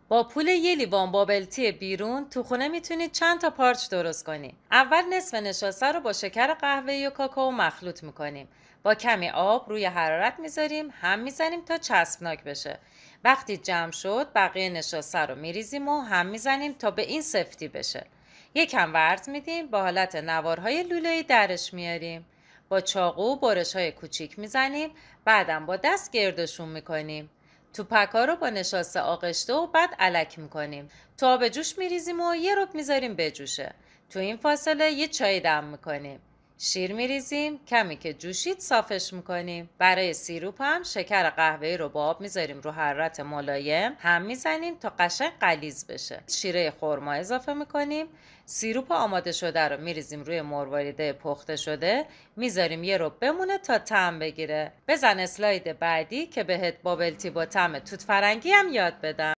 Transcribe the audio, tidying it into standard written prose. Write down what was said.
با پول یه لیوان بابل تی بیرون تو خونه میتونید چند تا پارچ درست کنید. اول نصف نشاسته رو با شکر قهوه‌ای و کاکائو مخلوط میکنیم. با کمی آب روی حرارت میذاریم، هم میزنیم تا چسبناک بشه. وقتی جمع شد بقیه نشاسته رو میریزیم و هم میزنیم تا به این سفتی بشه. یکم ورز میدیم، با حالت نوارهای لوله‌ای درش میاریم. با چاقو برش‌های کوچیک میزنیم، بعدم با دست گردشون میکنیم. توپک‌ها رو با نشاسته آغشته و بعد الک میکنیم. تو آب جوش میریزیم و یه ربع میذاریم بجوشه. تو این فاصله یه چای دم میکنیم. شیر میریزیم، کمی که جوشید صافش میکنیم. برای سیروپ هم شکر قهوه‌ای رو با آب میذاریم رو حرارت ملایم، هم میزنیم تا قشنگ غلیظ بشه. شیره خرما اضافه میکنیم. سیروپ آماده شده رو میریزیم روی مرواریده پخته شده، میذاریم یه رو بمونه تا طعم بگیره. بزن اسلاید بعدی که بهت بابل تی با طعم توت فرنگی هم یاد بدم.